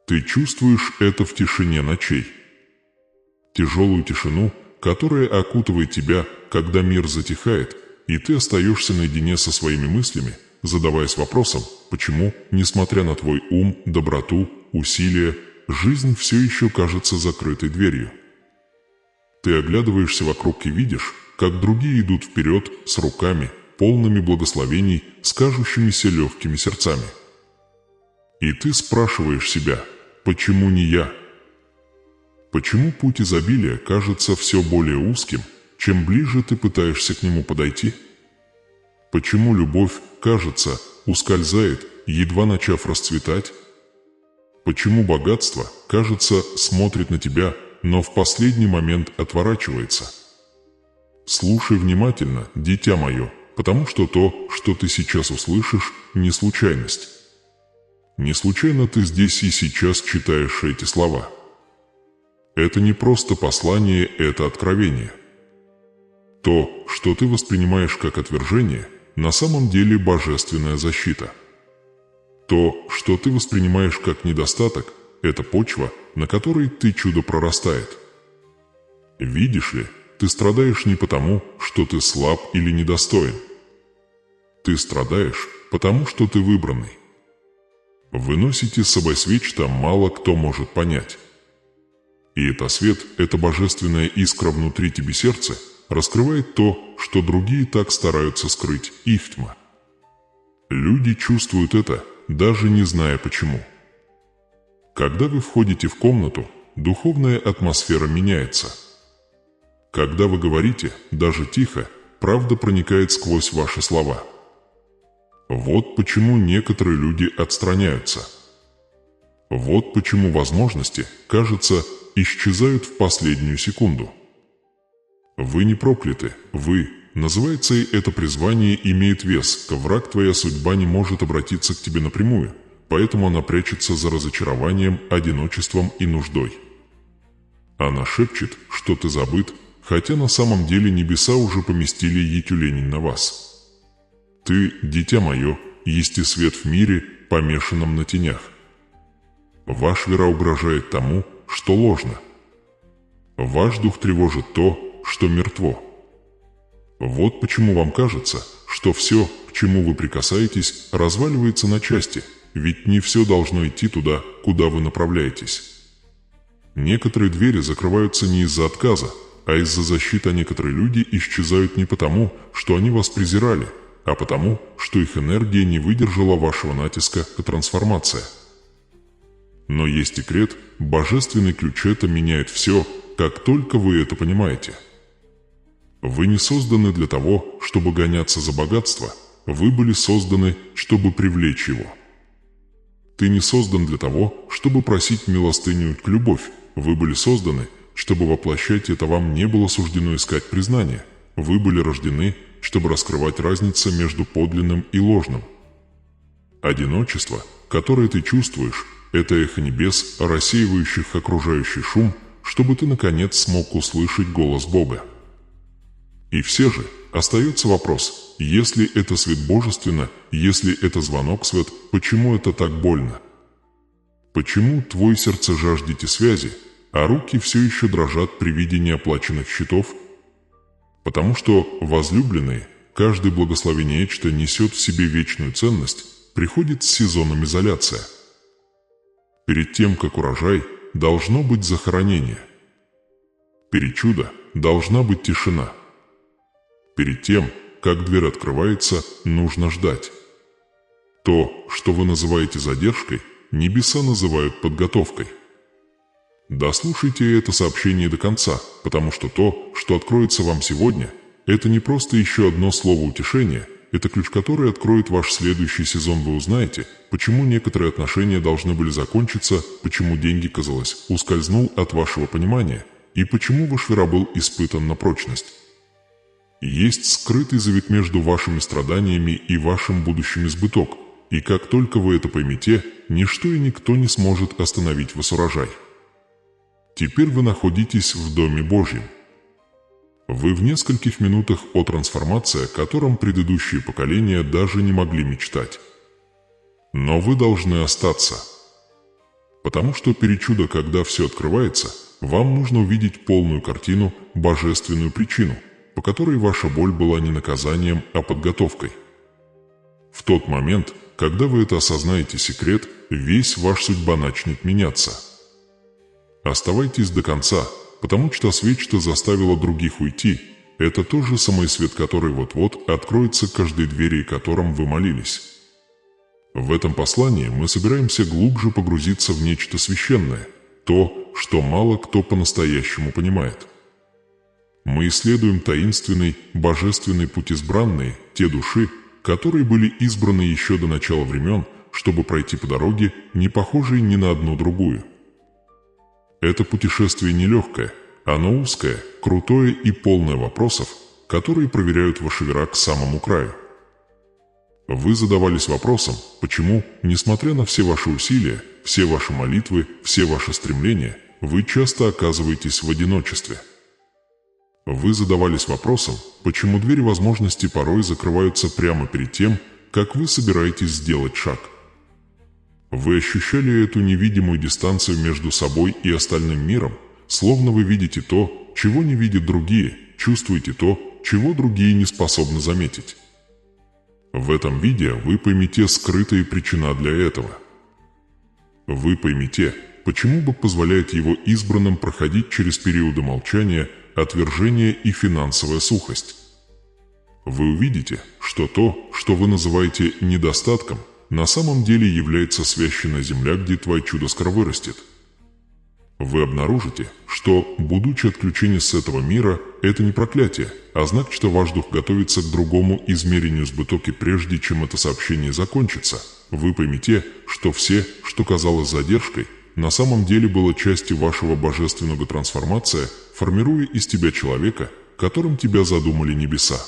Ты чувствуешь это в тишине ночей. Тяжелую тишину, которая окутывает тебя, когда мир затихает, и ты остаешься наедине со своими мыслями, задаваясь вопросом, почему, несмотря на твой ум, доброту, усилия, жизнь все еще кажется закрытой дверью. Ты оглядываешься вокруг и видишь, как другие идут вперед с руками, полными благословений, с кажущимися легкими сердцами. И ты спрашиваешь себя, почему не я? Почему путь изобилия кажется все более узким, чем ближе ты пытаешься к нему подойти? Почему любовь, кажется, ускользает, едва начав расцветать? Почему богатство, кажется, смотрит на тебя, но в последний момент отворачивается? Слушай внимательно, дитя мое, потому что то, что ты сейчас услышишь, не случайность. Не случайно ты здесь и сейчас читаешь эти слова. Это не просто послание, это откровение. То, что ты воспринимаешь как отвержение, на самом деле божественная защита. То, что ты воспринимаешь как недостаток, это почва, на которой ты чудо прорастает. Видишь ли, ты страдаешь не потому, что ты слаб или недостоин. Ты страдаешь, потому что ты выбранный. Выносите с собой свет, что мало кто может понять. И это свет, эта божественная искра внутри тебе сердца, раскрывает то, что другие так стараются скрыть, их тьма. Люди чувствуют это, даже не зная почему. Когда вы входите в комнату, духовная атмосфера меняется. Когда вы говорите, даже тихо, правда проникает сквозь ваши слова. Вот почему некоторые люди отстраняются. Вот почему возможности, кажется, исчезают в последнюю секунду. Вы не прокляты, вы, называется и это призвание, имеет вес, враг твоя судьба не может обратиться к тебе напрямую, поэтому она прячется за разочарованием, одиночеством и нуждой. Она шепчет, что ты забыт, хотя на самом деле небеса уже поместили ее тюленей на вас. Ты, дитя мое, есть и свет в мире, помешанном на тенях. Ваша вера угрожает тому, что ложно. Ваш дух тревожит то, что мертво. Вот почему вам кажется, что все, к чему вы прикасаетесь, разваливается на части, ведь не все должно идти туда, куда вы направляетесь. Некоторые двери закрываются не из-за отказа, а из-за защиты, а некоторые люди исчезают не потому, что они вас презирали, а потому, что их энергия не выдержала вашего натиска и трансформация. Но есть секрет, божественный ключ это меняет все, как только вы это понимаете. Вы не созданы для того, чтобы гоняться за богатство, вы были созданы, чтобы привлечь его. Ты не создан для того, чтобы просить милостыню к любовь, вы были созданы, чтобы воплощать это, вам не было суждено искать признания, вы были рождены, чтобы раскрывать разницу между подлинным и ложным. Одиночество, которое ты чувствуешь, это эхо небес, рассеивающих окружающий шум, чтобы ты наконец смог услышать голос Бога. И все же остается вопрос, если это свет божественно, если это звонок свет, почему это так больно? Почему твой сердце жаждете связи, а руки все еще дрожат при виде неоплаченных счетов? Потому что, возлюбленные, каждое благословение, что несет в себе вечную ценность, приходит с сезоном изоляция. Перед тем, как урожай, должно быть захоронение. Перед чудо должна быть тишина. Перед тем, как дверь открывается, нужно ждать. То, что вы называете задержкой, небеса называют подготовкой. Дослушайте это сообщение до конца, потому что то, что откроется вам сегодня, это не просто еще одно слово утешения, это ключ, который откроет ваш следующий сезон. Вы узнаете, почему некоторые отношения должны были закончиться, почему деньги, казалось, ускользнул от вашего понимания, и почему ваш вера был испытан на прочность. Есть скрытый завет между вашими страданиями и вашим будущим избыток, и как только вы это поймете, ничто и никто не сможет остановить вас урожай. Теперь вы находитесь в Доме Божьем. Вы в нескольких минутах от трансформации, о котором предыдущие поколения даже не могли мечтать. Но вы должны остаться. Потому что перечудо, когда все открывается, вам нужно увидеть полную картину, божественную причину, по которой ваша боль была не наказанием, а подготовкой. В тот момент, когда вы это осознаете секрет, весь ваш судьба начнет меняться. Оставайтесь до конца, потому что свет, что заставила других уйти, это тот же самый свет, который вот-вот откроется к каждой двери, которым вы молились. В этом послании мы собираемся глубже погрузиться в нечто священное, то, что мало кто по-настоящему понимает. Мы исследуем таинственный, божественный путь избранные, те души, которые были избраны еще до начала времен, чтобы пройти по дороге, не похожей ни на одну другую. Это путешествие нелегкое, оно узкое, крутое и полное вопросов, которые проверяют ваш вера к самому краю. Вы задавались вопросом, почему, несмотря на все ваши усилия, все ваши молитвы, все ваши стремления, вы часто оказываетесь в одиночестве. Вы задавались вопросом, почему двери возможностей порой закрываются прямо перед тем, как вы собираетесь сделать шаг. Вы ощущали эту невидимую дистанцию между собой и остальным миром, словно вы видите то, чего не видят другие, чувствуете то, чего другие не способны заметить. В этом видео вы поймете скрытые причины для этого. Вы поймете, почему Бог позволяет Его избранным проходить через периоды молчания, отвержения и финансовая сухость. Вы увидите, что то, что вы называете недостатком, на самом деле является священная земля, где твое чудо скоро вырастет. Вы обнаружите, что, будучи отключение с этого мира, это не проклятие, а знак, что ваш дух готовится к другому измерению сбытоки, прежде чем это сообщение закончится. Вы поймете, что все, что казалось задержкой, на самом деле было частью вашего божественного трансформация, формируя из тебя человека, которым тебя задумали небеса.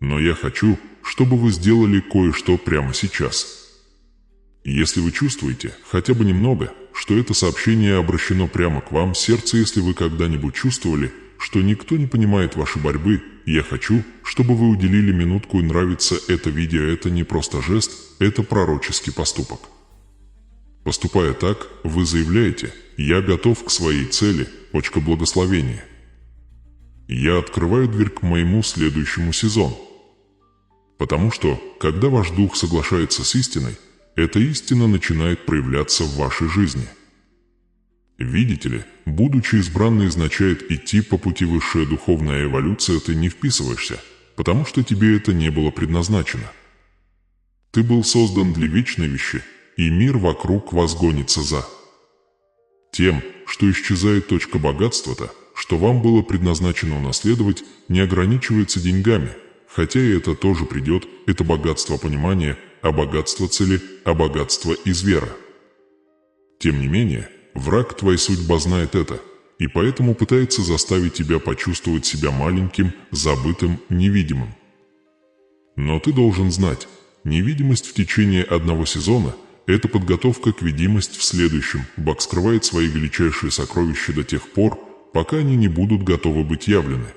Но я хочу, чтобы вы сделали кое-что прямо сейчас. Если вы чувствуете, хотя бы немного, что это сообщение обращено прямо к вам в сердце, если вы когда-нибудь чувствовали, что никто не понимает вашей борьбы, я хочу, чтобы вы уделили минутку, и нравится это видео, это не просто жест, это пророческий поступок. Поступая так, вы заявляете: «Я готов к своей цели, точка благословения. Я открываю дверь к моему следующему сезону». Потому что, когда ваш дух соглашается с истиной, эта истина начинает проявляться в вашей жизни. Видите ли, будучи избранной означает идти по пути высшая духовная эволюция, ты не вписываешься, потому что тебе это не было предназначено. Ты был создан для вечной вещи, и мир вокруг вас гонится за тем, что исчезает точка богатства-то, что вам было предназначено унаследовать, не ограничивается деньгами, хотя и это тоже придет, это богатство понимания, а богатство цели, а богатство из веры. Тем не менее, враг твоей судьба знает это, и поэтому пытается заставить тебя почувствовать себя маленьким, забытым, невидимым. Но ты должен знать, невидимость в течение одного сезона – это подготовка к видимости в следующем. Бог скрывает свои величайшие сокровища до тех пор, пока они не будут готовы быть явлены.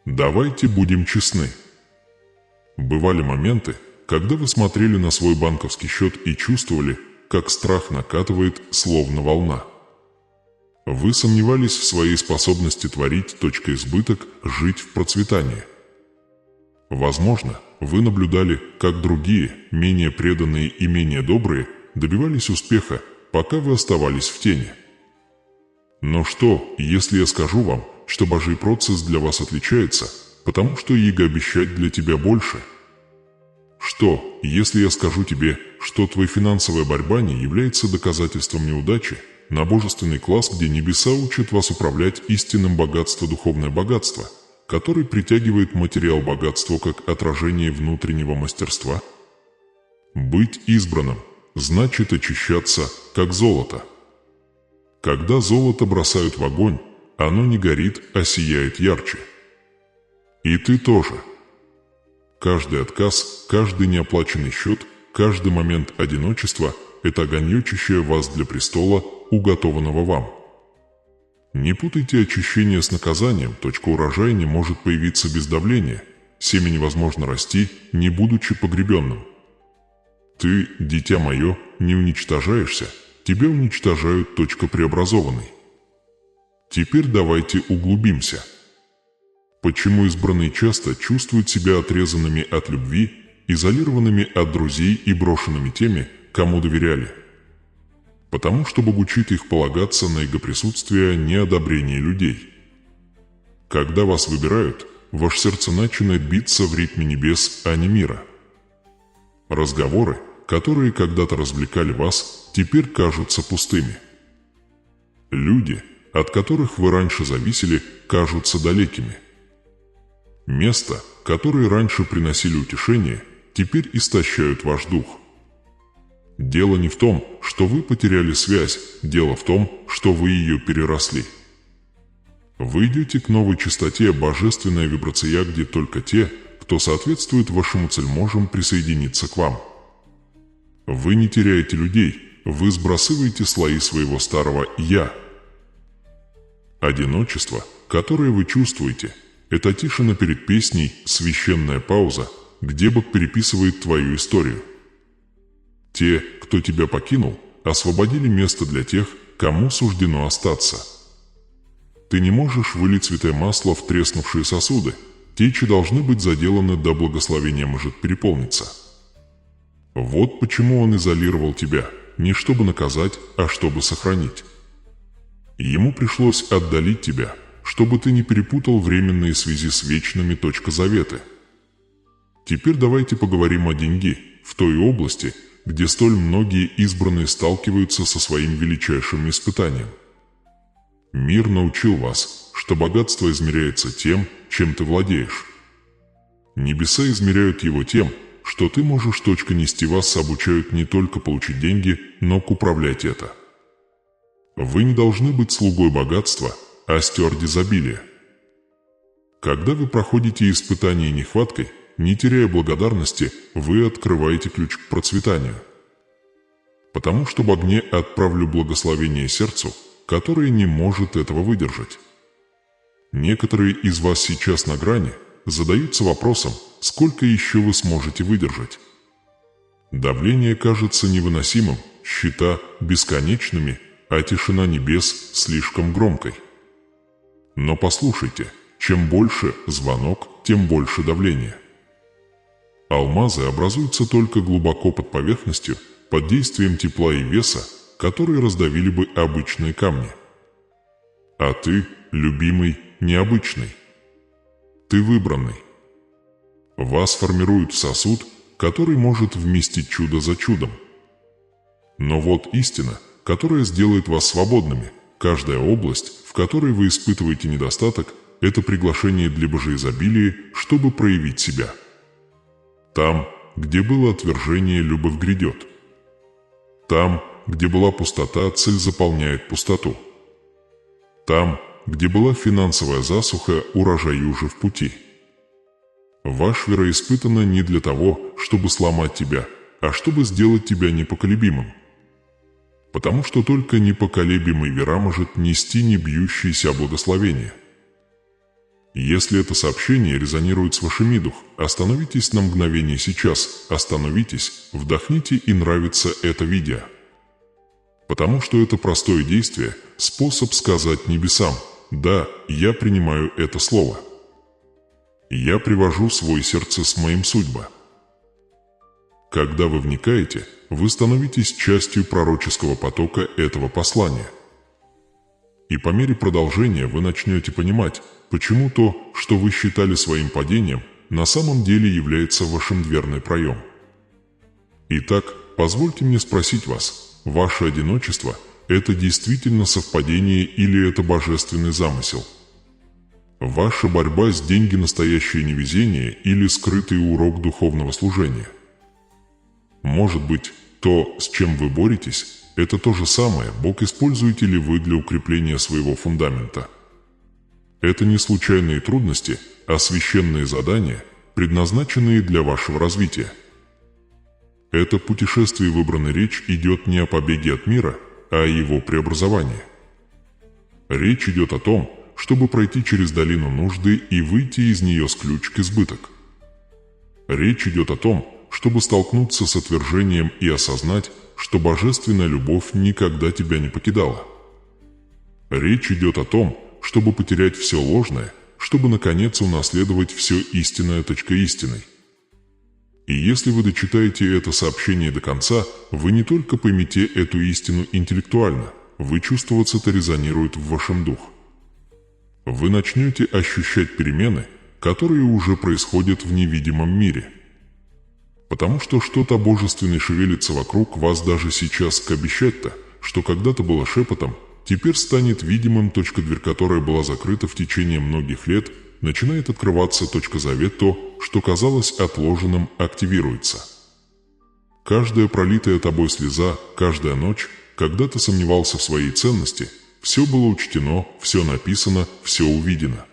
Давайте будем честны. Бывали моменты, когда вы смотрели на свой банковский счет и чувствовали, как страх накатывает, словно волна. Вы сомневались в своей способности творить, избыток, жить в процветании. Возможно, вы наблюдали, как другие, менее преданные и менее добрые, добивались успеха, пока вы оставались в тени. Но что, если я скажу вам, что Божий процесс для вас отличается, потому что Иго обещает для тебя больше? Что, если я скажу тебе, что твоя финансовая борьба не является доказательством неудачи, на божественный класс, где небеса учат вас управлять истинным богатством, духовное богатство, который притягивает материал богатства как отражение внутреннего мастерства? Быть избранным значит очищаться, как золото. Когда золото бросают в огонь, оно не горит, а сияет ярче. И ты тоже. Каждый отказ, каждый неоплаченный счет, каждый момент одиночества – это огонь, очищая вас для престола, уготованного вам. Не путайте очищение с наказанием. Урожай не может появиться без давления. Семя невозможно расти, не будучи погребенным. Ты, дитя мое, не уничтожаешься, тебя уничтожают. Преобразованный. Теперь давайте углубимся. Почему избранные часто чувствуют себя отрезанными от любви, изолированными от друзей и брошенными теми, кому доверяли? Потому что Бог учит их полагаться на его присутствие, не одобрение людей. Когда вас выбирают, ваше сердце начинает биться в ритме небес, а не мира. Разговоры, которые когда-то развлекали вас, теперь кажутся пустыми. Люди, от которых вы раньше зависели, кажутся далекими. Места, которые раньше приносили утешение, теперь истощают ваш дух. Дело не в том, что вы потеряли связь, дело в том, что вы ее переросли. Вы идете к новой частоте, божественная вибрация, где только те, кто соответствует вашему цельможам, присоединиться к вам. Вы не теряете людей, вы сбрасываете слои своего старого «я». Одиночество, которое вы чувствуете, это тишина перед песней, священная пауза, где Бог переписывает твою историю. Те, кто тебя покинул, освободили место для тех, кому суждено остаться. Ты не можешь вылить святое масло в треснувшие сосуды, течи должны быть заделаны до благословения может переполниться. Вот почему Он изолировал тебя, не чтобы наказать, а чтобы сохранить. Ему пришлось отдалить тебя, чтобы ты не перепутал временные связи с вечными. Заветы. Теперь давайте поговорим о деньги, в той области, где столь многие избранные сталкиваются со своим величайшим испытанием. Мир научил вас, что богатство измеряется тем, чем ты владеешь. Небеса измеряют его тем, что ты можешь. Нести вас обучают не только получить деньги, но управлять это. Вы не должны быть слугой богатства, а стюард изобилия. Когда вы проходите испытание нехваткой, не теряя благодарности, вы открываете ключ к процветанию. Потому что в огне отправлю благословение сердцу, которое не может этого выдержать. Некоторые из вас сейчас на грани задаются вопросом, сколько еще вы сможете выдержать. Давление кажется невыносимым, счета бесконечными, а тишина небес слишком громкой. Но послушайте, чем больше звонок, тем больше давление. Алмазы образуются только глубоко под поверхностью, под действием тепла и веса, которые раздавили бы обычные камни. А ты, любимый, необычный. Ты выбранный. Вас формируют в сосуд, который может вместить чудо за чудом. Но вот истина, которая сделает вас свободными. Каждая область, в которой вы испытываете недостаток, это приглашение для божеизобилия, чтобы проявить себя. Там, где было отвержение, любовь грядет. Там, где была пустота, цель заполняет пустоту. Там, где была финансовая засуха, урожай уже в пути. Ваш вера испытана не для того, чтобы сломать тебя, а чтобы сделать тебя непоколебимым. Потому что только непоколебимый вера может нести не бьющееся благословение. Если это сообщение резонирует с вашим дух, остановитесь на мгновение сейчас, остановитесь, вдохните и нравится это видео. Потому что это простое действие, способ сказать небесам: да, я принимаю это слово. Я привожу свое сердце с моим судьбой. Когда вы вникаете, вы становитесь частью пророческого потока этого послания. И по мере продолжения вы начнете понимать, почему то, что вы считали своим падением, на самом деле является вашим дверной проем. Итак, позвольте мне спросить вас, ваше одиночество – это действительно совпадение или это божественный замысел? Ваша борьба с деньги – настоящее невезение или скрытый урок духовного служения? Может быть, то, с чем вы боретесь, это то же самое, Бог используете ли вы для укрепления своего фундамента? Это не случайные трудности, а священные задания, предназначенные для вашего развития. Это путешествие выбранной речь идет не о побеге от мира, а о его преобразовании. Речь идет о том, чтобы пройти через долину нужды и выйти из нее с ключ к избыток. Речь идет о том, чтобы столкнуться с отвержением и осознать, что божественная любовь никогда тебя не покидала. Речь идет о том, чтобы потерять все ложное, чтобы наконец унаследовать все истинное истиной. И если вы дочитаете это сообщение до конца, вы не только поймете эту истину интеллектуально, вы чувствоваться-то резонирует в вашем духе. Вы начнете ощущать перемены, которые уже происходят в невидимом мире. Потому что что-то божественное шевелится вокруг вас даже сейчас, обещать-то, что когда-то было шепотом, теперь станет видимым. Дверь, которая была закрыта в течение многих лет, начинает открываться. Завет, то, что казалось отложенным, активируется. Каждая пролитая тобой слеза, каждая ночь, когда ты сомневался в своей ценности, все было учтено, все написано, все увидено.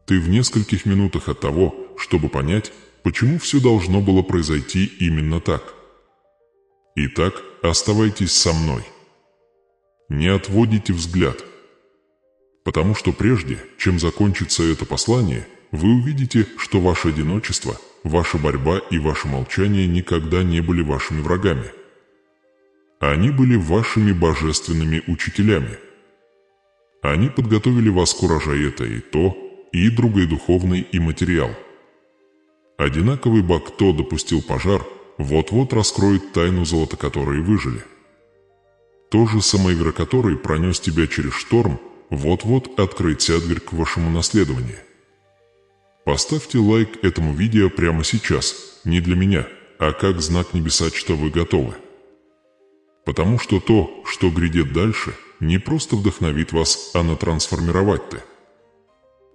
Ты в нескольких минутах от того, чтобы понять, почему все должно было произойти именно так. Итак, оставайтесь со мной. Не отводите взгляд. Потому что прежде, чем закончится это послание, вы увидите, что ваше одиночество, ваша борьба и ваше молчание никогда не были вашими врагами. Они были вашими божественными учителями. Они подготовили вас к урожаю это и то, и другой духовный и материал. Одинаковый Бог, кто допустил пожар, вот-вот раскроет тайну золота, которые выжили. То же самое игра, который пронес тебя через шторм, вот-вот откроется дверь к вашему наследованию. Поставьте лайк этому видео прямо сейчас, не для меня, а как знак небеса, что вы готовы. Потому что то, что грядет дальше, не просто вдохновит вас, а натрансформировать-то.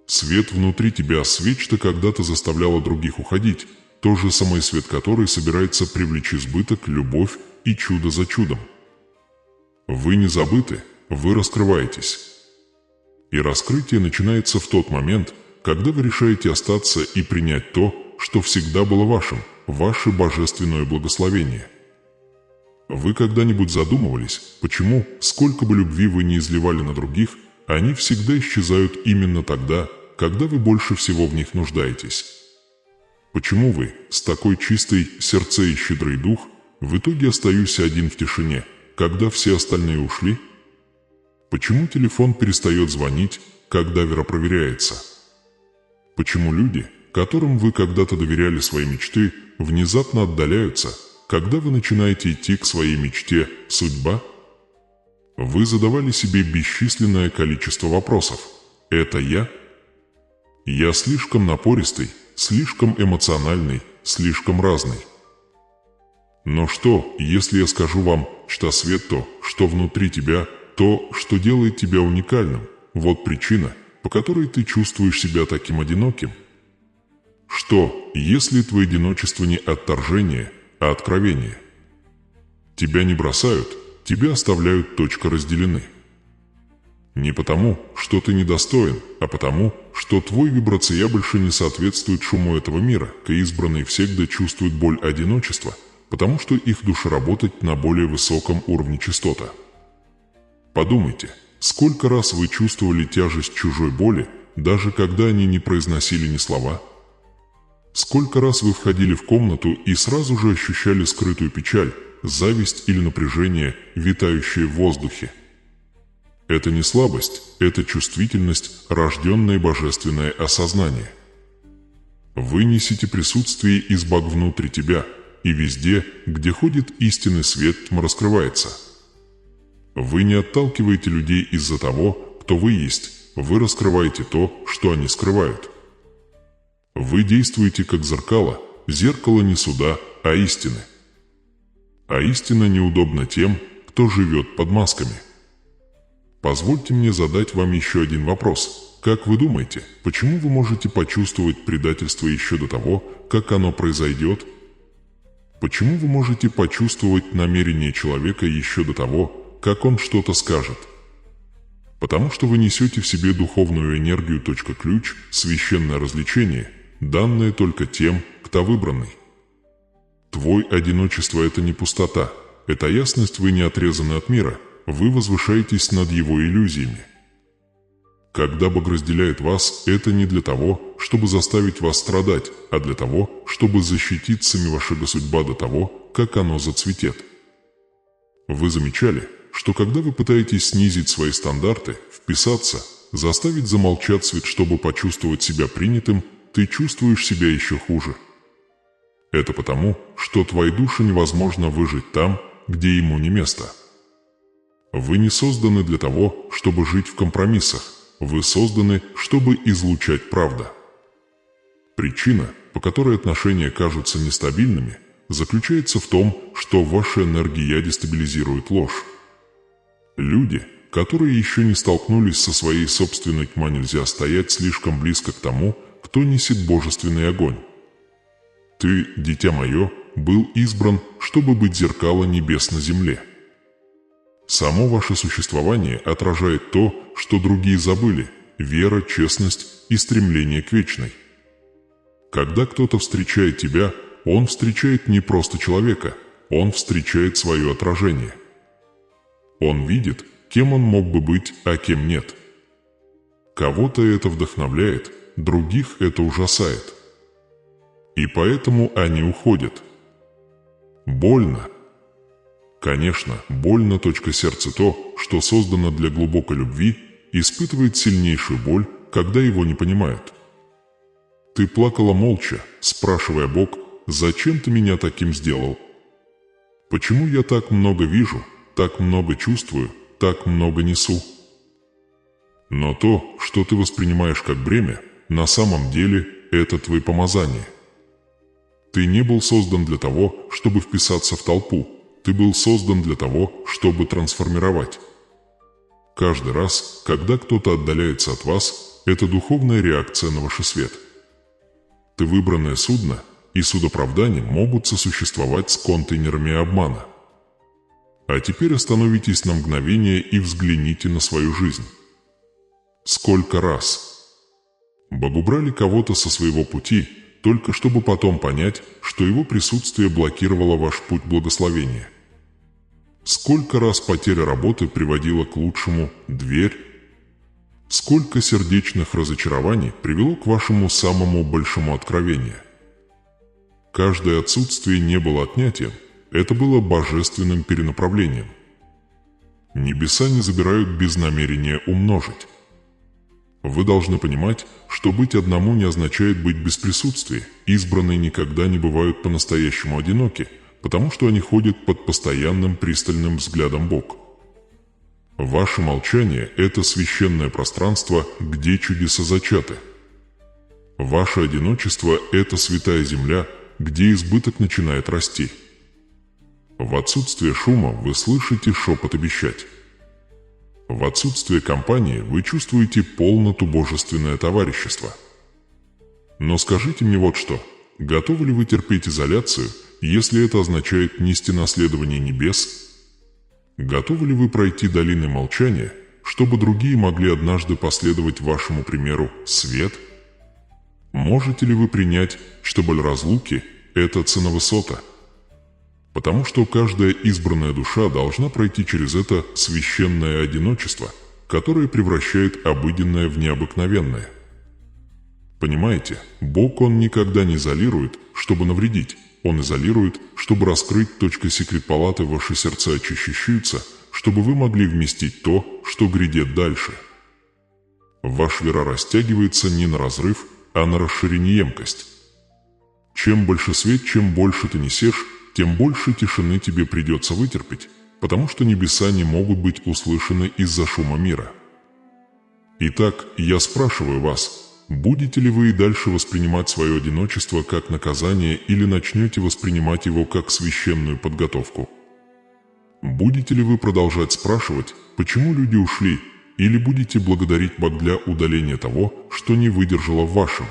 Свет внутри тебя, свет, что когда-то заставляла других уходить, то же самое свет, который собирается привлечь избыток, любовь и чудо за чудом. Вы не забыты, вы раскрываетесь. И раскрытие начинается в тот момент, когда вы решаете остаться и принять то, что всегда было вашим, ваше божественное благословение. Вы когда-нибудь задумывались, почему, сколько бы любви вы не изливали на других, они всегда исчезают именно тогда, когда вы больше всего в них нуждаетесь? Почему вы, с такой чистой сердце и щедрый дух, в итоге остаетесь один в тишине, когда все остальные ушли? Почему телефон перестает звонить, когда вера проверяется? Почему люди, которым вы когда-то доверяли свои мечты, внезапно отдаляются, когда вы начинаете идти к своей мечте, судьба? Вы задавали себе бесчисленное количество вопросов. Это я? Я слишком напористый, слишком эмоциональный, слишком разный. Но что, если я скажу вам, что свет то, что внутри тебя, то, что делает тебя уникальным, вот причина, по которой ты чувствуешь себя таким одиноким? Что, если твое одиночество не отторжение, а откровение? Тебя не бросают, тебя оставляют, разделены. Не потому, что ты недостоин, а потому, что твой вибрация больше не соответствует шуму этого мира, избранные всегда чувствуют боль одиночества, потому что их душа работает на более высоком уровне частота. Подумайте, сколько раз вы чувствовали тяжесть чужой боли, даже когда они не произносили ни слова? Сколько раз вы входили в комнату и сразу же ощущали скрытую печаль, зависть или напряжение, витающее в воздухе? Это не слабость, это чувствительность, рожденное божественное осознание. Вы несете присутствие из Бога внутри тебя, и везде, где ходит истинный свет, тьма раскрывается. Вы не отталкиваете людей из-за того, кто вы есть, вы раскрываете то, что они скрывают. Вы действуете как зеркало не суда, а истины. А истина неудобна тем, кто живет под масками. Позвольте мне задать вам еще один вопрос. Как вы думаете, почему вы можете почувствовать предательство еще до того, как оно произойдет? Почему вы можете почувствовать намерение человека еще до того, как он что-то скажет? Потому что вы несете в себе духовную энергию. Ключ, священное развлечение, данное только тем, кто выбранный. Твой одиночество – это не пустота, это ясность, вы не отрезаны от мира, вы возвышаетесь над его иллюзиями. Когда Бог разделяет вас, это не для того, чтобы заставить вас страдать, а для того, чтобы защитить сами ваша судьба до того, как оно зацветет. Вы замечали, что когда вы пытаетесь снизить свои стандарты, вписаться, заставить замолчать свет, чтобы почувствовать себя принятым, ты чувствуешь себя еще хуже. Это потому, что твоей душе невозможно выжить там, где ему не место. Вы не созданы для того, чтобы жить в компромиссах, вы созданы, чтобы излучать правду. Причина, по которой отношения кажутся нестабильными, заключается в том, что ваша энергия дестабилизирует ложь. Люди, которые еще не столкнулись со своей собственной тьмой, нельзя стоять слишком близко к тому, кто несет божественный огонь. Ты, дитя мое, был избран, чтобы быть зеркало небес на земле. Само ваше существование отражает то, что другие забыли – вера, честность и стремление к вечной. Когда кто-то встречает тебя, он встречает не просто человека, он встречает свое отражение. Он видит, кем он мог бы быть, а кем нет. Кого-то это вдохновляет, других это ужасает. И поэтому они уходят. Больно. Конечно, больно. Сердце то, что создано для глубокой любви, испытывает сильнейшую боль, когда его не понимают. Ты плакала молча, спрашивая Бог, зачем ты меня таким сделал? Почему я так много вижу, так много чувствую, так много несу? Но то, что ты воспринимаешь как бремя, на самом деле это твои помазания. Ты не был создан для того, чтобы вписаться в толпу. Ты был создан для того, чтобы трансформировать. Каждый раз, когда кто-то отдаляется от вас, это духовная реакция на ваш свет. Ты выбранное судно, и судоправдания могут сосуществовать с контейнерами обмана. А теперь остановитесь на мгновение и взгляните на свою жизнь. Сколько раз Бог убрали кого-то со своего пути, только чтобы потом понять, что его присутствие блокировало ваш путь благословения. Сколько раз потеря работы приводила к лучшему дверь? Сколько сердечных разочарований привело к вашему самому большому откровению? Каждое отсутствие не было отнятием, это было божественным перенаправлением. Небеса не забирают без намерения умножить. Вы должны понимать, что быть одному не означает быть без присутствия. Избранные никогда не бывают по-настоящему одиноки, потому что они ходят под постоянным пристальным взглядом Бога. Ваше молчание – это священное пространство, где чудеса зачаты. Ваше одиночество – это святая земля, где избыток начинает расти. В отсутствие шума вы слышите шепот обещать. В отсутствие компании вы чувствуете полноту божественное товарищество. Но скажите мне вот что, готовы ли вы терпеть изоляцию, если это означает нести наследование небес? Готовы ли вы пройти долины молчания, чтобы другие могли однажды последовать вашему примеру свет? Можете ли вы принять, что боль разлуки – это цена высота? Потому что каждая избранная душа должна пройти через это священное одиночество, которое превращает обыденное в необыкновенное. Понимаете, Бог Он никогда не изолирует, чтобы навредить. Он изолирует, чтобы раскрыть. Секрет палаты ваши сердца очищаются, чтобы вы могли вместить то, что грядет дальше. Ваша вера растягивается не на разрыв, а на расширение емкость. Чем больше свет, чем больше ты несешь, тем больше тишины тебе придется вытерпеть, потому что небеса не могут быть услышаны из-за шума мира. Итак, я спрашиваю вас, будете ли вы и дальше воспринимать свое одиночество как наказание или начнете воспринимать его как священную подготовку? Будете ли вы продолжать спрашивать, почему люди ушли, или будете благодарить Бога для удаления того, что не выдержало в вашем?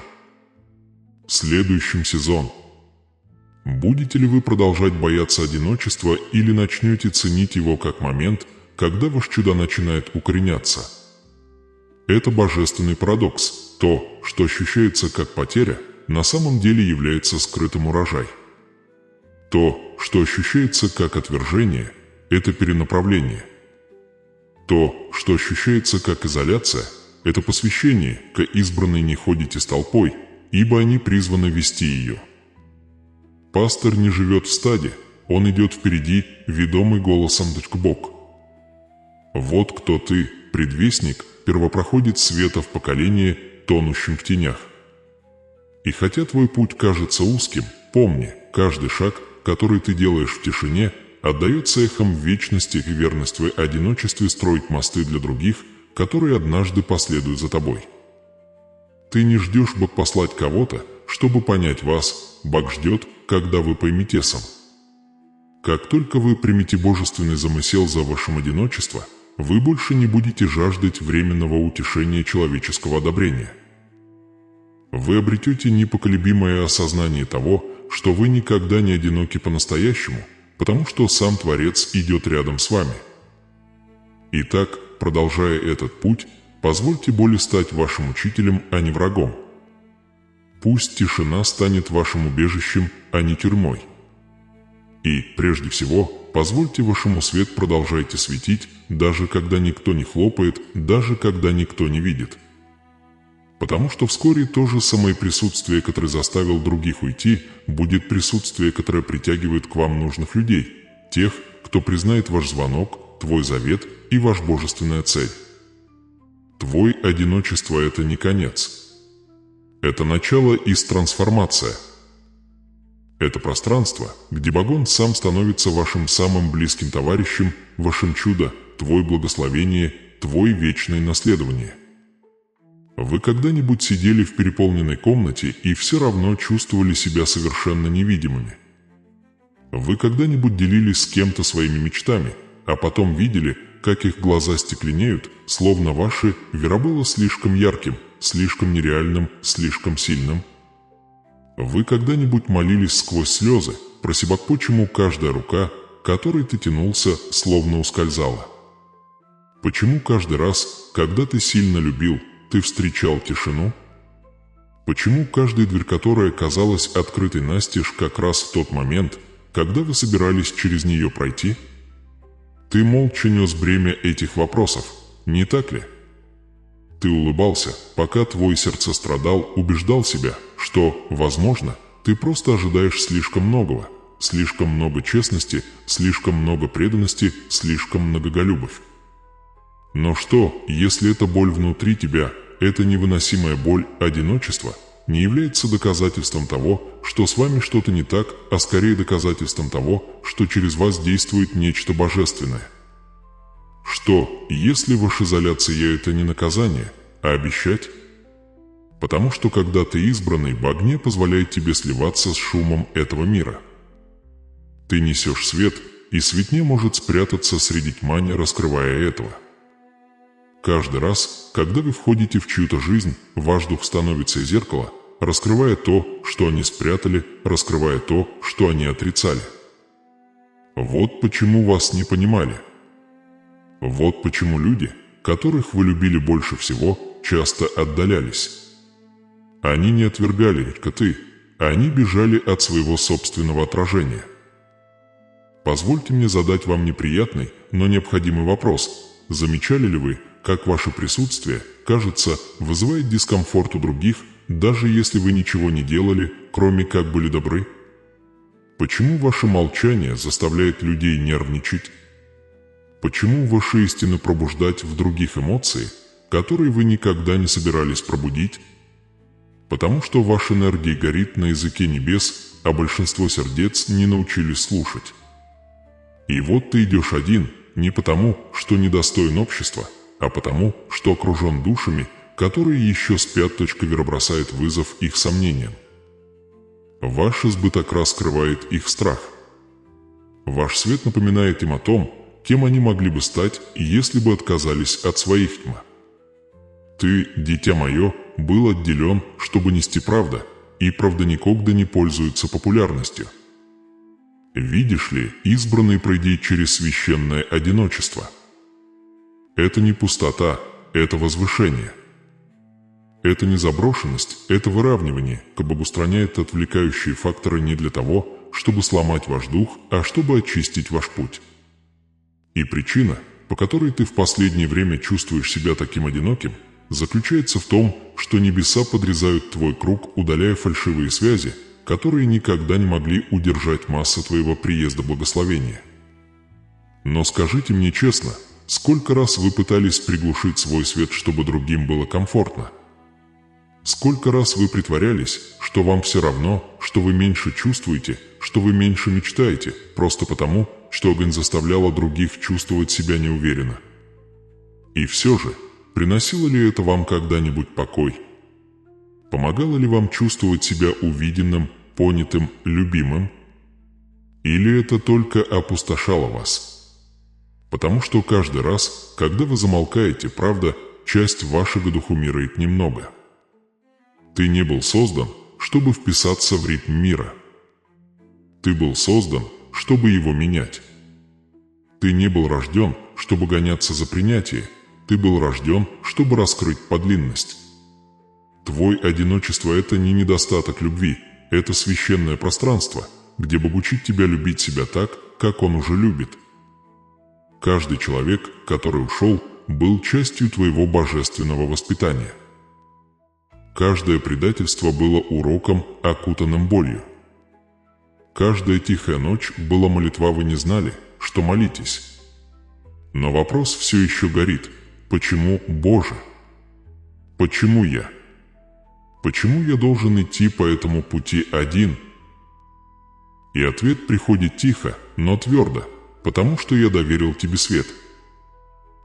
В следующем сезоне будете ли вы продолжать бояться одиночества или начнете ценить его как момент, когда ваш чудо начинает укореняться? Это божественный парадокс. То, что ощущается как потеря, на самом деле является скрытым урожай. То, что ощущается как отвержение, это перенаправление. То, что ощущается как изоляция, это посвящение, к избранной не ходите с толпой, ибо они призваны вести ее. Пастырь не живет в стаде, он идет впереди, ведомый голосом Бог. Вот кто ты, предвестник, первопроходец света в поколении, тонущем в тенях. И хотя твой путь кажется узким, помни, каждый шаг, который ты делаешь в тишине, отдается эхом в вечности и верность в одиночестве строить мосты для других, которые однажды последуют за тобой. Ты не ждешь Бог послать кого-то, чтобы понять вас, Бог ждет, когда вы поймете сам. Как только вы примете божественный замысел за вашим одиночество, вы больше не будете жаждать временного утешения человеческого одобрения. Вы обретете непоколебимое осознание того, что вы никогда не одиноки по-настоящему, потому что сам Творец идет рядом с вами. Итак, продолжая этот путь, позвольте боли стать вашим учителем, а не врагом. Пусть тишина станет вашим убежищем, а не тюрьмой. И, прежде всего, позвольте вашему свет продолжайте светить, даже когда никто не хлопает, даже когда никто не видит. Потому что вскоре то же самое присутствие, которое заставило других уйти, будет присутствие, которое притягивает к вам нужных людей, тех, кто признает ваш звонок, твой завет и ваш божественная цель. Твой одиночество – это не конец. Это начало и трансформация. Это пространство, где Богон сам становится вашим самым близким товарищем, вашим чудо, твой благословение, твой вечное наследование. Вы когда-нибудь сидели в переполненной комнате и все равно чувствовали себя совершенно невидимыми? Вы когда-нибудь делились с кем-то своими мечтами, а потом видели, как их глаза стекленеют, словно ваше «вера» было слишком ярким, слишком нереальным, слишком сильным? Вы когда-нибудь молились сквозь слезы, прося почему каждая рука, которой ты тянулся, словно ускользала? Почему каждый раз, когда ты сильно любил, ты встречал тишину? Почему каждая дверь, которая казалась открытой настежь как раз в тот момент, когда вы собирались через нее пройти? Ты молча нес бремя этих вопросов, не так ли? Ты улыбался, пока твой сердце страдал, убеждал себя, что, возможно, ты просто ожидаешь слишком многого, слишком много честности, слишком много преданности, слишком многоголюбовь. Но что, если эта боль внутри тебя, эта невыносимая боль одиночества, не является доказательством того, что с вами что-то не так, а скорее доказательством того, что через вас действует нечто божественное? Что, если ваша изоляция – это не наказание, а обещать? Потому что когда ты избранный, Бог не позволяет тебе сливаться с шумом этого мира. Ты несешь свет, и свет не может спрятаться среди тьмы, не раскрывая этого. Каждый раз, когда вы входите в чью-то жизнь, ваш дух становится зеркало, раскрывая то, что они спрятали, раскрывая то, что они отрицали. Вот почему вас не понимали. Вот почему люди, которых вы любили больше всего, часто отдалялись. Они не отвергали ты, они бежали от своего собственного отражения. Позвольте мне задать вам неприятный, но необходимый вопрос. Замечали ли вы, как ваше присутствие, кажется, вызывает дискомфорт у других, даже если вы ничего не делали, кроме как были добры? Почему ваше молчание заставляет людей нервничать? Почему ваши истины пробуждать в других эмоции, которые вы никогда не собирались пробудить? Потому что ваша энергия горит на языке небес, а большинство сердец не научились слушать. И вот ты идешь один, не потому, что недостоин общества, а потому, что окружен душами, которые еще спят. Вера бросает вызов их сомнениям. Ваш избыток раскрывает их страх. Ваш свет напоминает им о том, кем они могли бы стать, если бы отказались от своих тьма. Ты, дитя мое, был отделен, чтобы нести правду, и правда никогда не пользуется популярностью. Видишь ли, избранный пройди через священное одиночество. Это не пустота, это возвышение. Это не заброшенность, это выравнивание, как бы устраняет отвлекающие факторы не для того, чтобы сломать ваш дух, а чтобы очистить ваш путь. И причина, по которой ты в последнее время чувствуешь себя таким одиноким, заключается в том, что небеса подрезают твой круг, удаляя фальшивые связи, которые никогда не могли удержать массы твоего приезда благословения. Но скажите мне честно, сколько раз вы пытались приглушить свой свет, чтобы другим было комфортно? Сколько раз вы притворялись, что вам все равно, что вы меньше чувствуете, что вы меньше мечтаете, просто потому, что огонь заставляла других чувствовать себя неуверенно? И все же, приносило ли это вам когда-нибудь покой? Помогало ли вам чувствовать себя увиденным, понятым, любимым? Или это только опустошало вас? Потому что каждый раз, когда вы замолкаете, правда, часть вашего духу умирает немного. Ты не был создан, чтобы вписаться в ритм мира. Ты был создан, чтобы его менять. Ты не был рожден, чтобы гоняться за принятие. Ты был рожден, чтобы раскрыть подлинность. Твое одиночество – это не недостаток любви, это священное пространство, где Бог учит тебя любить себя так, как Он уже любит. Каждый человек, который ушел, был частью твоего божественного воспитания. Каждое предательство было уроком, окутанным болью. Каждая тихая ночь была молитва, вы не знали, что молитесь. Но вопрос все еще горит. Почему, Боже? Почему я? Почему я должен идти по этому пути один? И ответ приходит тихо, но твердо. Потому что я доверил тебе свет.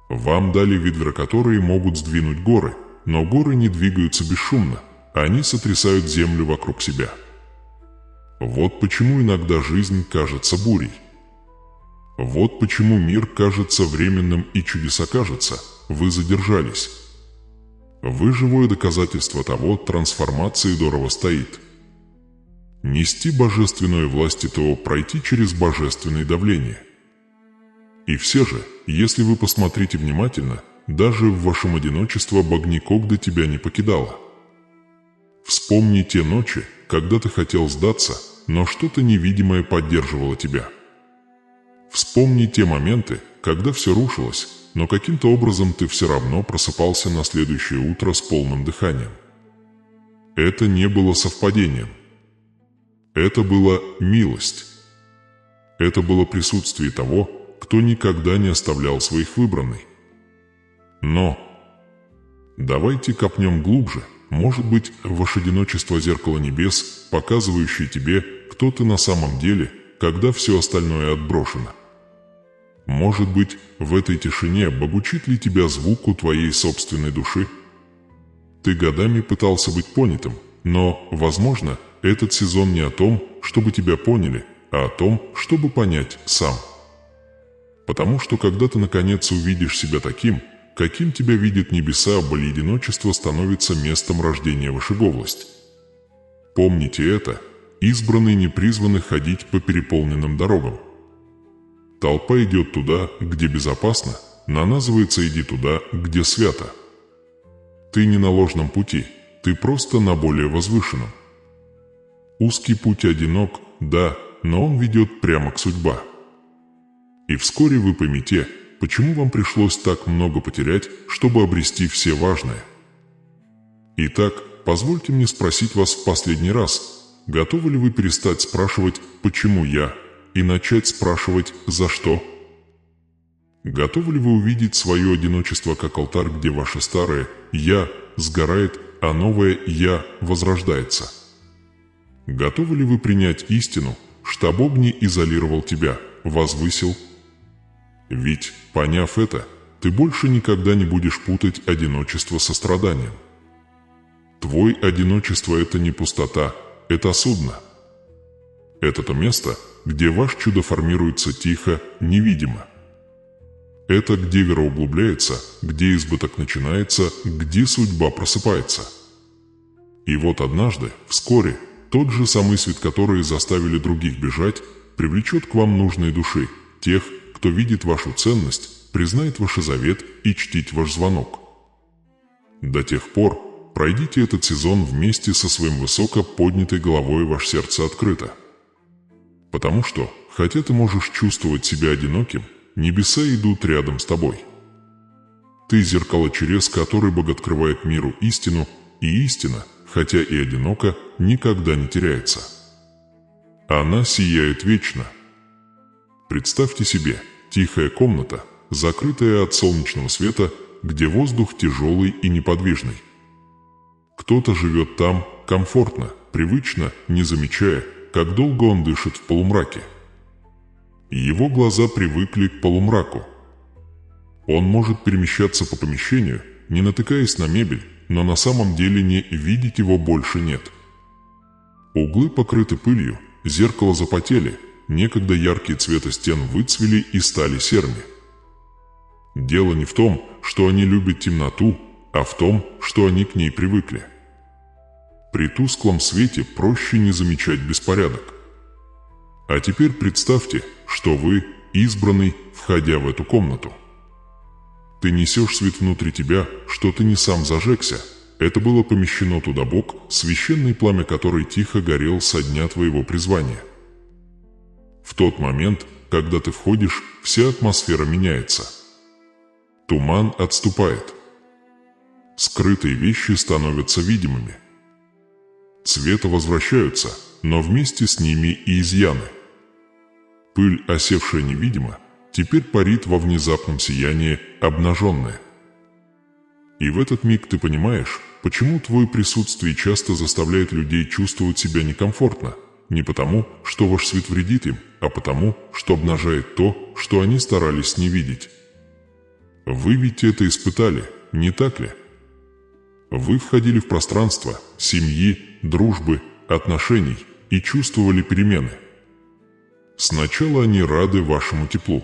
Вам дали ветры, могут сдвинуть горы, но горы не двигаются бесшумно, они сотрясают землю вокруг себя. Вот почему иногда жизнь кажется бурей. Вот почему мир кажется временным и чудеса кажется, вы задержались. Вы живое доказательство того, трансформации дорого стоит. Нести божественную власть – то пройти через божественное давление. И все же, если вы посмотрите внимательно, даже в вашем одиночестве Бог никогда тебя не покидала. Вспомни те ночи, когда ты хотел сдаться, но что-то невидимое поддерживало тебя. Вспомни те моменты, когда все рушилось, но каким-то образом ты все равно просыпался на следующее утро с полным дыханием. Это не было совпадением. Это была милость. Это было присутствие того, кто никогда не оставлял своих выбранных. Но давайте копнем глубже. Может быть, ваше одиночество – зеркало небес, показывающее тебе, кто ты на самом деле, когда все остальное отброшено. Может быть, в этой тишине Бог учит ли тебя звуку твоей собственной души? Ты годами пытался быть понятым, но, возможно, этот сезон не о том, чтобы тебя поняли, а о том, чтобы понять сам. Потому что когда ты наконец увидишь себя таким, каким тебя видят небеса, боль одиночества становится местом рождения вашей области. Помните это, избранные не призваны ходить по переполненным дорогам. Толпа идет туда, где безопасно, наназывается «иди туда, где свято». Ты не на ложном пути, ты просто на более возвышенном. Узкий путь одинок, да, но он ведет прямо к судьбе. И вскоре вы поймете, почему вам пришлось так много потерять, чтобы обрести все важное. Итак, позвольте мне спросить вас в последний раз, готовы ли вы перестать спрашивать «почему я?» и начать спрашивать «за что?». Готовы ли вы увидеть свое одиночество как алтарь, где ваше старое «я» сгорает, а новое «я» возрождается? Готовы ли вы принять истину, что Бог не изолировал тебя, возвысил? Ведь, поняв это, ты больше никогда не будешь путать одиночество со страданием. Твое одиночество – это не пустота, это судно. Это то место, где ваше чудо формируется тихо, невидимо. Это где вера углубляется, где избыток начинается, где судьба просыпается. И вот однажды, вскоре, тот же самый свет, который заставили других бежать, привлечет к вам нужные души, тех, кто видит вашу ценность, признает ваш завет и чтит ваш звонок. До тех пор пройдите этот сезон вместе со своим высоко поднятой головой, ваше сердце открыто. Потому что, хотя ты можешь чувствовать себя одиноким, небеса идут рядом с тобой. Ты зеркало, через которое Бог открывает миру истину, и истина, хотя и одинока, никогда не теряется. Она сияет вечно. Представьте себе, тихая комната, закрытая от солнечного света, где воздух тяжелый и неподвижный. Кто-то живет там комфортно, привычно, не замечая, как долго он дышит в полумраке. Его глаза привыкли к полумраку. Он может перемещаться по помещению, не натыкаясь на мебель, но на самом деле не видеть его больше нет. Углы покрыты пылью, зеркала запотели, некогда яркие цвета стен выцвели и стали серыми. Дело не в том, что они любят темноту, а в том, что они к ней привыкли. При тусклом свете проще не замечать беспорядок. А теперь представьте, что вы избранный, входя в эту комнату. Ты несешь свет внутри тебя, что ты не сам зажегся. Это было помещено туда Бог, священное пламя которой тихо горел со дня твоего призвания. В тот момент, когда ты входишь, вся атмосфера меняется. Туман отступает. Скрытые вещи становятся видимыми. Цвета возвращаются, но вместе с ними и изъяны. Пыль, осевшая невидимо, теперь парит во внезапном сиянии, обнаженная. И в этот миг ты понимаешь, почему твое присутствие часто заставляет людей чувствовать себя некомфортно, не потому, что ваш свет вредит им, а потому, что обнажает то, что они старались не видеть. Вы ведь это испытали, не так ли? Вы входили в пространство семьи, дружбы, отношений и чувствовали перемены. Сначала они рады вашему теплу.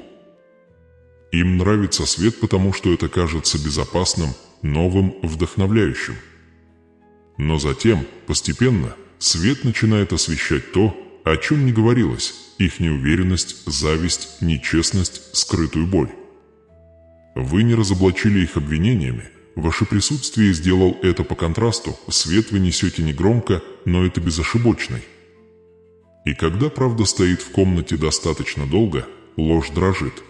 Им нравится свет, потому что это кажется безопасным, новым, вдохновляющим. Но затем, постепенно, свет начинает освещать то, о чем не говорилось, их неуверенность, зависть, нечестность, скрытую боль. Вы не разоблачили их обвинениями, ваше присутствие сделал это по контрасту, свет вы несете негромко, но это безошибочный. И когда правда стоит в комнате достаточно долго, ложь дрожит.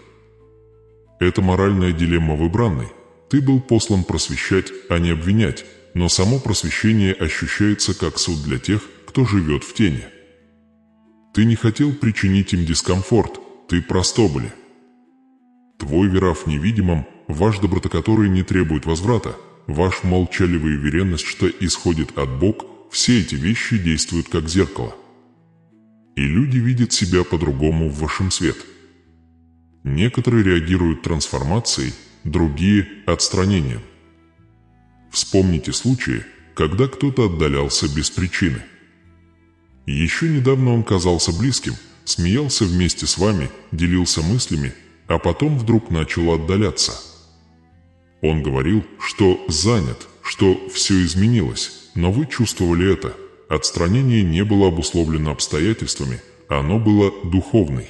Это моральная дилемма в избранной. Ты был послан просвещать, а не обвинять, но само просвещение ощущается как суд для тех, кто живет в тени. Ты не хотел причинить им дискомфорт, ты простобыли. Твой вера в невидимом, ваш доброта, который не требует возврата, ваш молчаливая уверенность, что исходит от Бога, все эти вещи действуют как зеркало. И люди видят себя по-другому в вашем свет. Некоторые реагируют трансформацией, другие – отстранением. Вспомните случаи, когда кто-то отдалялся без причины. Еще недавно он казался близким, смеялся вместе с вами, делился мыслями, а потом вдруг начал отдаляться. Он говорил, что занят, что все изменилось, но вы чувствовали это. Отстранение не было обусловлено обстоятельствами, оно было духовной.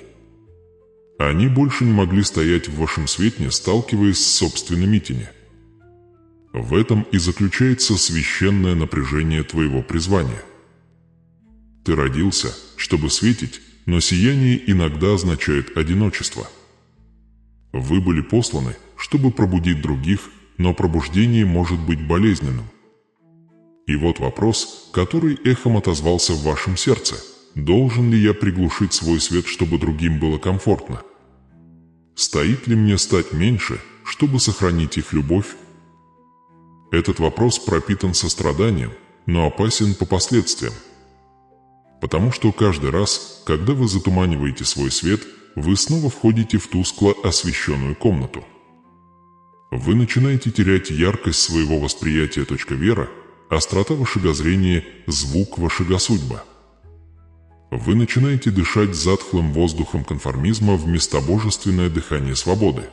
Они больше не могли стоять в вашем свете, сталкиваясь с собственными тени. В этом и заключается священное напряжение твоего призвания. Ты родился, чтобы светить, но сияние иногда означает одиночество. Вы были посланы, чтобы пробудить других, но пробуждение может быть болезненным. И вот вопрос, который эхом отозвался в вашем сердце. Должен ли я приглушить свой свет, чтобы другим было комфортно? Стоит ли мне стать меньше, чтобы сохранить их любовь? Этот вопрос пропитан состраданием, но опасен по последствиям. Потому что каждый раз, когда вы затуманиваете свой свет, вы снова входите в тускло освещенную комнату. Вы начинаете терять яркость своего восприятия. Вера, острота вашего зрения, звук вашего судьба. Вы начинаете дышать затхлым воздухом конформизма вместо божественное дыхание свободы.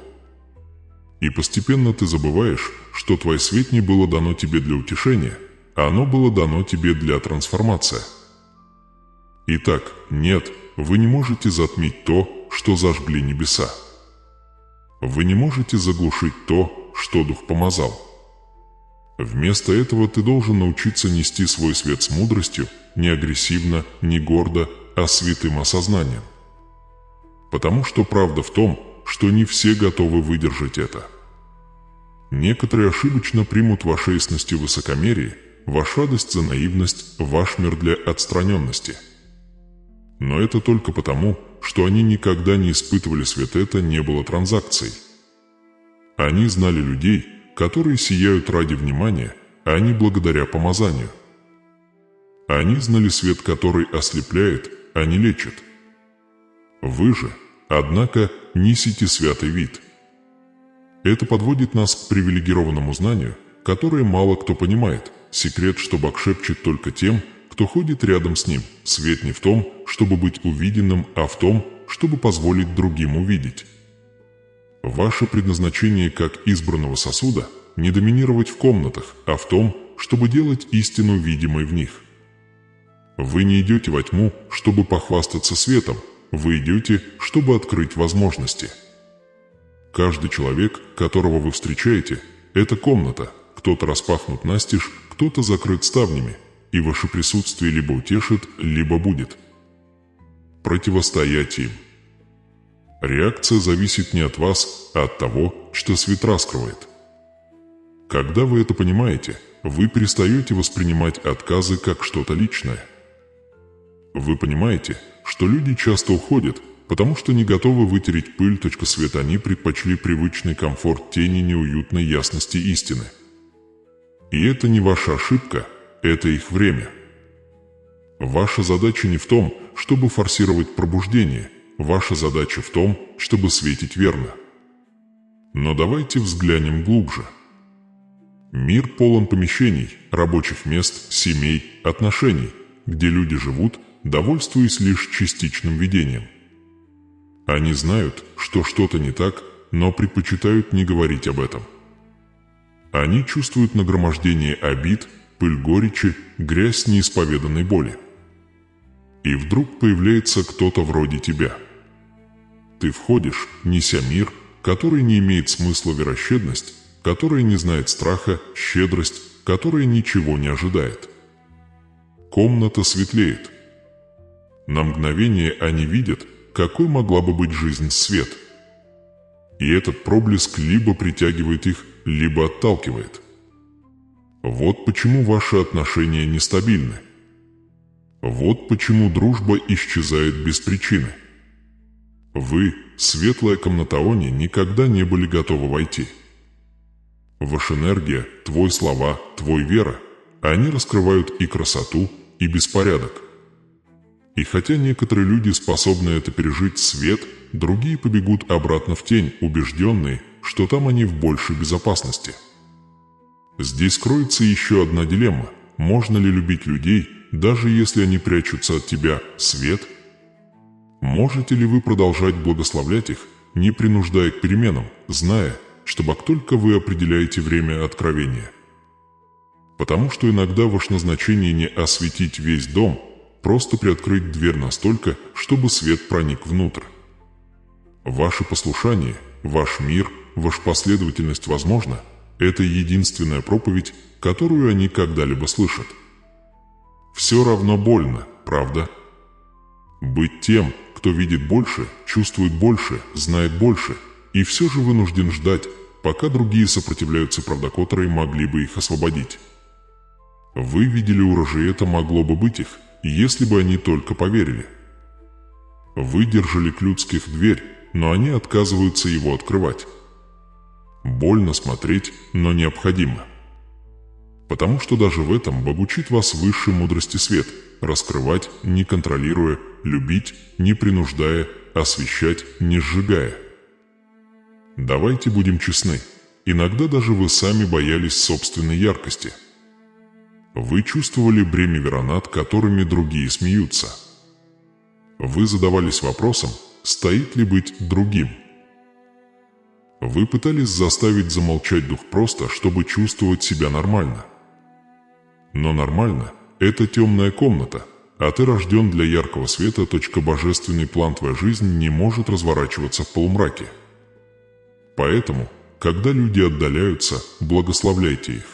И постепенно ты забываешь, что твое свет не было дано тебе для утешения, а оно было дано тебе для трансформации. Итак, нет, вы не можете затмить то, что зажгли небеса. Вы не можете заглушить то, что Дух помазал. Вместо этого ты должен научиться нести свой свет с мудростью, не агрессивно, не гордо, а святым осознанием. Потому что правда в том, что не все готовы выдержать это. Некоторые ошибочно примут вашу ясность и высокомерие, вашу радость за наивность, ваш мир для отстраненности. Но это только потому, что они никогда не испытывали свет, это не было транзакцией. Они знали людей, которые сияют ради внимания, а не благодаря помазанию. Они знали свет, который ослепляет, а не лечит. Вы же, однако, несите святый вид. Это подводит нас к привилегированному знанию, которое мало кто понимает. Секрет, что Бог шепчет только тем, кто ходит рядом с Ним. Свет не в том, чтобы быть увиденным, а в том, чтобы позволить другим увидеть. Ваше предназначение как избранного сосуда – не доминировать в комнатах, а в том, чтобы делать истину видимой в них. Вы не идете во тьму, чтобы похвастаться светом, вы идете, чтобы открыть возможности. Каждый человек, которого вы встречаете, это комната, кто-то распахнут настежь, кто-то закрыт ставнями, и ваше присутствие либо утешит, либо будет. Противостоять им. Реакция зависит не от вас, а от того, что свет раскрывает. Когда вы это понимаете, вы перестаете воспринимать отказы как что-то личное. Вы понимаете, что люди часто уходят, потому что не готовы вытереть пыль. Свет они предпочли привычный комфорт тени неуютной ясности истины. И это не ваша ошибка, это их время. Ваша задача не в том, чтобы форсировать пробуждение, ваша задача в том, чтобы светить верно. Но давайте взглянем глубже. Мир полон помещений, рабочих мест, семей, отношений, где люди живут, довольствуясь лишь частичным видением. Они знают, что что-то не так, но предпочитают не говорить об этом. Они чувствуют нагромождение обид, пыль горечи, грязь неисповеданной боли. И вдруг появляется кто-то вроде тебя. Ты входишь, неся мир, который не имеет смысла, верощедность, которая не знает страха, щедрость, которая ничего не ожидает. Комната светлеет. На мгновение они видят, какой могла бы быть жизнь свет. И этот проблеск либо притягивает их, либо отталкивает. Вот почему ваши отношения нестабильны. Вот почему дружба исчезает без причины. Вы, светлая комнатаони, никогда не были готовы войти. Ваша энергия, твой слова, твой вера, они раскрывают и красоту, и беспорядок. И хотя некоторые люди способны это пережить свет, другие побегут обратно в тень, убежденные, что там они в большей безопасности. Здесь кроется еще одна дилемма. Можно ли любить людей, даже если они прячутся от тебя, свет? Можете ли вы продолжать благословлять их, не принуждая к переменам, зная, что как только вы определяете время откровения? Потому что иногда ваше назначение не осветить весь дом, просто приоткрыть дверь настолько, чтобы свет проник внутрь. Ваше послушание, ваш мир, ваша последовательность, возможно, это единственная проповедь, которую они когда-либо слышат. Все равно больно, правда? Быть тем, кто видит больше, чувствует больше, знает больше, и все же вынужден ждать, пока другие сопротивляются, правда, которые могли бы их освободить. Вы видели урожай, это могло бы быть их, если бы они только поверили. Вы держали к людских дверь, но они отказываются его открывать. Больно смотреть, но необходимо. Потому что даже в этом Бог учит вас высшей мудрости свет, раскрывать, не контролируя, любить, не принуждая, освещать, не сжигая. Давайте будем честны, иногда даже вы сами боялись собственной яркости. Вы чувствовали бремя вера, над которыми другие смеются. Вы задавались вопросом, стоит ли быть другим. Вы пытались заставить замолчать дух просто, чтобы чувствовать себя нормально. Но нормально – это темная комната, а ты рожден для яркого света. Божественный план, твоя жизнь не может разворачиваться в полумраке. Поэтому, когда люди отдаляются, благословляйте их.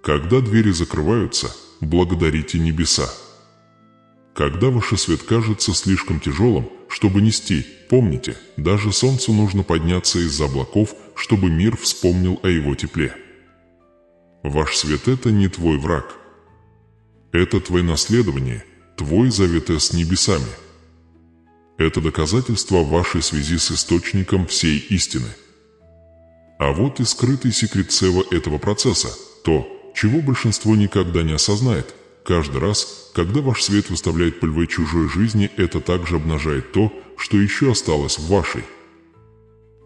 Когда двери закрываются, благодарите небеса. Когда ваш свет кажется слишком тяжелым, чтобы нести, помните, даже солнцу нужно подняться из-за облаков, чтобы мир вспомнил о его тепле. Ваш свет – это не твой враг. Это твое наследование, твой завет с небесами. Это доказательство вашей связи с источником всей истины. А вот и скрытый секрет Сева этого процесса, то, чего большинство никогда не осознает. Каждый раз, когда ваш свет выставляет пыль чужой жизни, это также обнажает то, что еще осталось в вашей.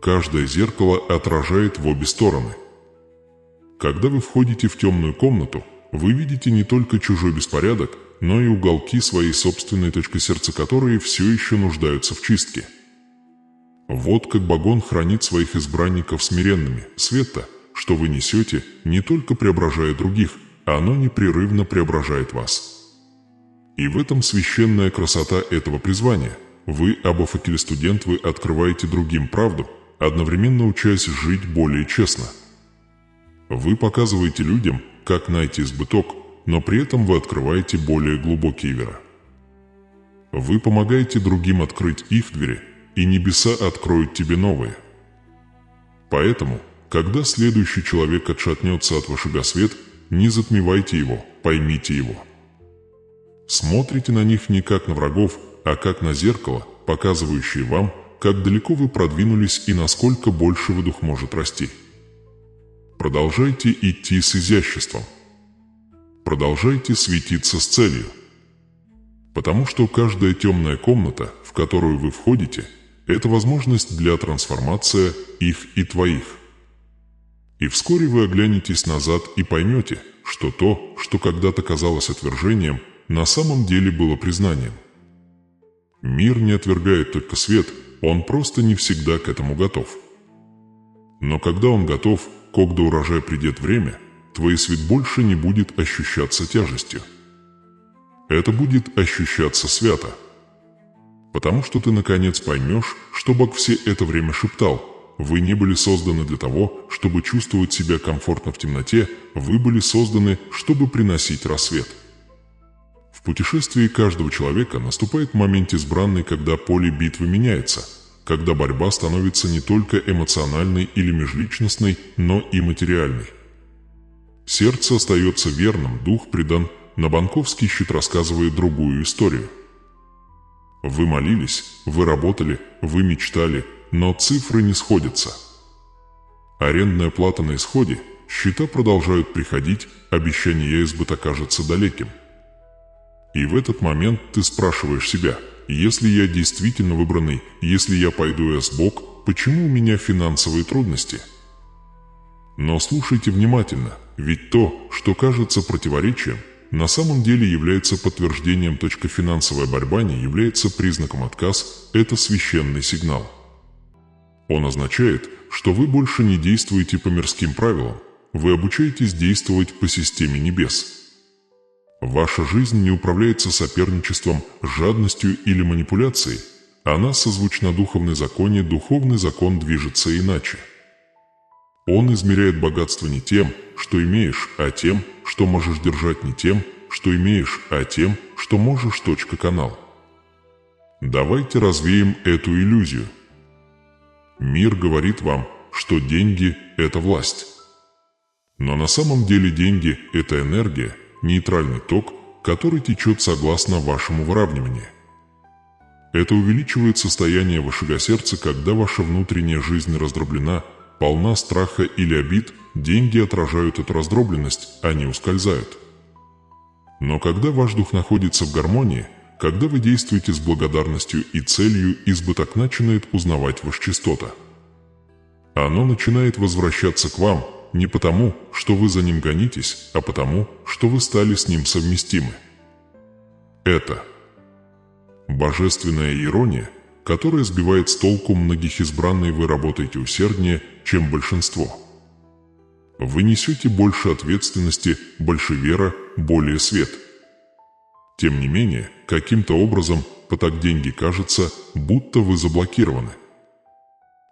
Каждое зеркало отражает в обе стороны. Когда вы входите в темную комнату, вы видите не только чужой беспорядок, но и уголки своей собственной точки сердца, которые все еще нуждаются в чистке. Вот как Богон хранит своих избранников смиренными. Свет-то, что вы несете, не только преображает других, оно непрерывно преображает вас. И в этом священная красота этого призвания. Вы, Абба-факеле-студент, вы открываете другим правду, одновременно учась жить более честно. Вы показываете людям, как найти избыток, но при этом вы открываете более глубокие вера. Вы помогаете другим открыть их двери, и небеса откроют тебе новые. Поэтому, когда следующий человек отшатнется от вашего света, не затмевайте его, поймите его. Смотрите на них не как на врагов, а как на зеркало, показывающее вам, как далеко вы продвинулись и насколько больше вы дух может расти. Продолжайте идти с изяществом. Продолжайте светиться с целью. Потому что каждая темная комната, в которую вы входите, это возможность для трансформации их и твоих. И вскоре вы оглянетесь назад и поймете, что то, что когда-то казалось отвержением, на самом деле было признанием. Мир не отвергает только свет, он просто не всегда к этому готов. Но когда он готов, когда урожай придет время, твой свет больше не будет ощущаться тяжестью. Это будет ощущаться свято. Потому что ты наконец поймешь, что Бог все это время шептал: вы не были созданы для того, чтобы чувствовать себя комфортно в темноте, вы были созданы, чтобы приносить рассвет. В путешествии каждого человека наступает момент избранный, когда поле битвы меняется, когда борьба становится не только эмоциональной или межличностной, но и материальной. Сердце остается верным, дух предан, но банковский счет рассказывает другую историю. Вы молились, вы работали, вы мечтали, но цифры не сходятся. Арендная плата на исходе, счета продолжают приходить, обещание избыта кажется далеким. И в этот момент ты спрашиваешь себя: если я действительно выбранный, если я пойду Бог, почему у меня финансовые трудности? Но слушайте внимательно, ведь то, что кажется противоречием, на самом деле является подтверждением. Финансовая борьба не является признаком отказа, это священный сигнал. Он означает, что вы больше не действуете по мирским правилам, вы обучаетесь действовать по системе небес. Ваша жизнь не управляется соперничеством, жадностью или манипуляцией, она созвучна духовной законе, духовный закон движется иначе. Он измеряет богатство не тем, что имеешь, а тем, что можешь держать, не тем, что имеешь, а тем, что можешь. Канал. Давайте развеем эту иллюзию. Мир говорит вам, что деньги – это власть. Но на самом деле деньги – это энергия, нейтральный ток, который течет согласно вашему выравниванию. Это увеличивает состояние вашего сердца, когда ваша внутренняя жизнь раздроблена, полна страха или обид, деньги отражают эту раздробленность, они ускользают. Но когда ваш дух находится в гармонии, когда вы действуете с благодарностью и целью, избыток начинает узнавать ваши частоты. Оно начинает возвращаться к вам, не потому, что вы за ним гонитесь, а потому, что вы стали с ним совместимы. Это божественная ирония, которая сбивает с толку многих избранных. Вы работаете усерднее, чем большинство. Вы несете больше ответственности, больше вера, более свет. Тем не менее, каким-то образом, поток деньги кажется, будто вы заблокированы.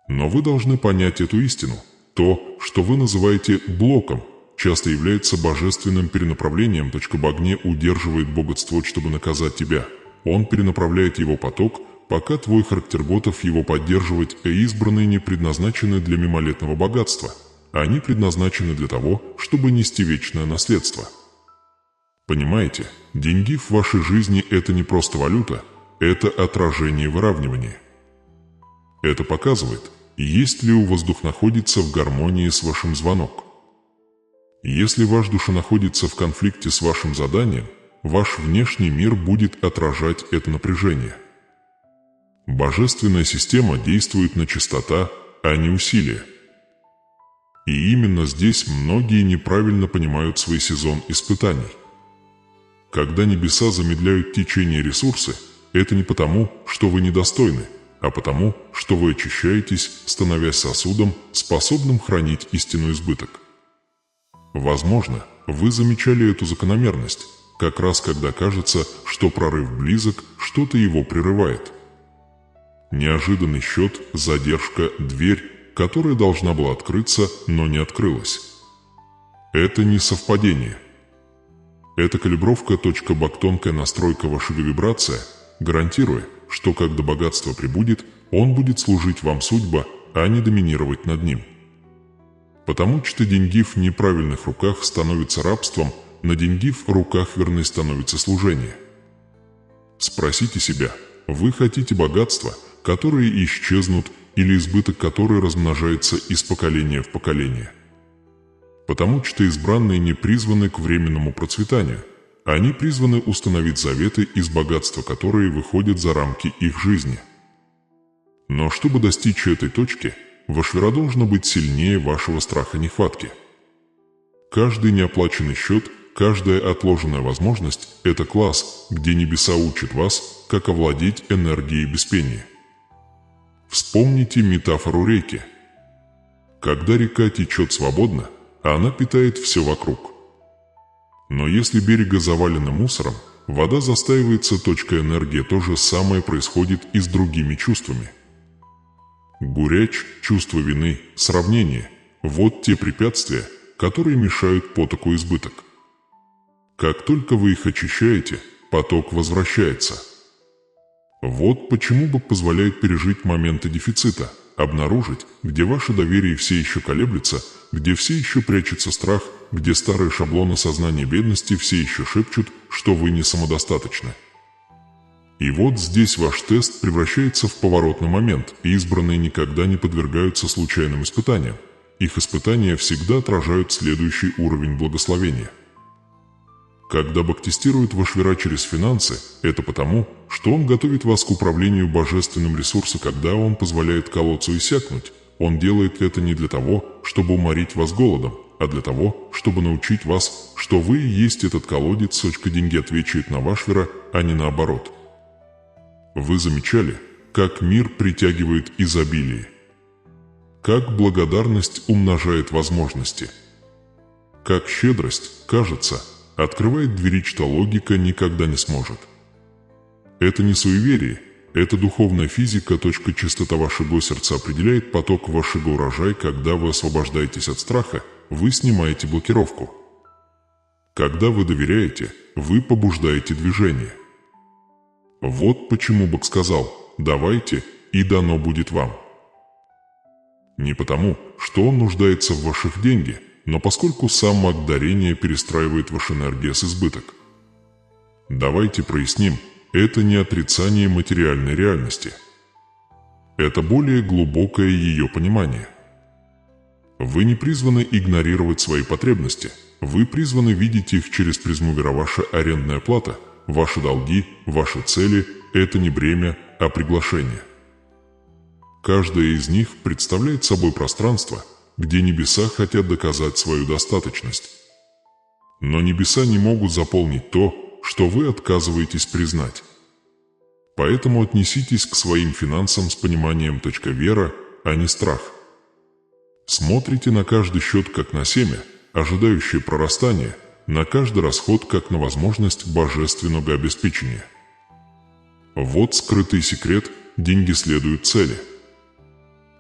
Но вы должны понять эту истину. То, что вы называете блоком, часто является божественным перенаправлением. Бог не удерживает богатство, чтобы наказать тебя. Он перенаправляет его поток, пока твой характер готов его поддерживать, избранные не предназначены для мимолетного богатства. Они предназначены для того, чтобы нести вечное наследство. Понимаете, деньги в вашей жизни – это не просто валюта, это отражение выравнивания. Это показывает, есть ли у вас дух находится в гармонии с вашим звонок. Если ваш душа находится в конфликте с вашим заданием, ваш внешний мир будет отражать это напряжение. Божественная система действует на частота, а не усилия. И именно здесь многие неправильно понимают свой сезон испытаний. Когда небеса замедляют течение ресурса, это не потому, что вы недостойны, а потому, что вы очищаетесь, становясь сосудом, способным хранить истинный избыток. Возможно, вы замечали эту закономерность, как раз когда кажется, что прорыв близок, что-то его прерывает. Неожиданный счет, задержка, дверь, которая должна была открыться, но не открылась. Это не совпадение. Это калибровка, тонкая настройка вашей вибрации, гарантируя, что когда богатство прибудет, он будет служить вам судьба, а не доминировать над ним. Потому что деньги в неправильных руках становятся рабством, на деньги в руках верны становится служение. Спросите себя, вы хотите богатства, которые исчезнут, или избыток, который размножается из поколения в поколение? Потому что избранные не призваны к временному процветанию, они призваны установить заветы из богатства, которые выходят за рамки их жизни. Но чтобы достичь этой точки, ваш вера должна быть сильнее вашего страха нехватки. Каждый неоплаченный счет, каждая отложенная возможность – это класс, где небеса учат вас, как овладеть энергией без пения. Вспомните метафору реки. Когда река течет свободно, она питает все вокруг. Но если берега завалены мусором, вода застаивается, энергия то же самое происходит и с другими чувствами. Горечь, чувство вины, сравнение – вот те препятствия, которые мешают потоку избыток. Как только вы их очищаете, поток возвращается. Вот почему Бог позволяет пережить моменты дефицита, обнаружить, где ваше доверие все еще колеблется, где все еще прячется страх, где старые шаблоны сознания бедности все еще шепчут, что вы не самодостаточны. И вот здесь ваш тест превращается в поворотный момент, и избранные никогда не подвергаются случайным испытаниям. Их испытания всегда отражают следующий уровень благословения. Когда Бог тестирует ваш вера через финансы, это потому, что Он готовит вас к управлению божественным ресурсом, когда Он позволяет колодцу иссякнуть. Он делает это не для того, чтобы уморить вас голодом, а для того, чтобы научить вас, что вы и есть этот колодец, деньги отвечает на ваш вера, а не наоборот. Вы замечали, как мир притягивает изобилие? Как благодарность умножает возможности? Как щедрость, кажется, открывает двери, что логика никогда не сможет. Это не суеверие, это духовная физика. Чистота вашего сердца определяет поток вашего урожая. Когда вы освобождаетесь от страха, вы снимаете блокировку. Когда вы доверяете, вы побуждаете движение. Вот почему Бог сказал «давайте, и дано будет вам». Не потому, что Он нуждается в ваших деньгах, но поскольку сам акт дарения перестраивает ваш энергию с избыток. Давайте проясним, это не отрицание материальной реальности. Это более глубокое ее понимание. Вы не призваны игнорировать свои потребности, вы призваны видеть их через призму вера. Ваша арендная плата, ваши долги, ваши цели – это не бремя, а приглашение. Каждая из них представляет собой пространство, где небеса хотят доказать свою достаточность. Но небеса не могут заполнить то, что вы отказываетесь признать. Поэтому отнеситесь к своим финансам с пониманием вера, а не страх. Смотрите на каждый счет как на семя, ожидающее прорастания, на каждый расход как на возможность божественного обеспечения. Вот скрытый секрет: деньги следуют цели.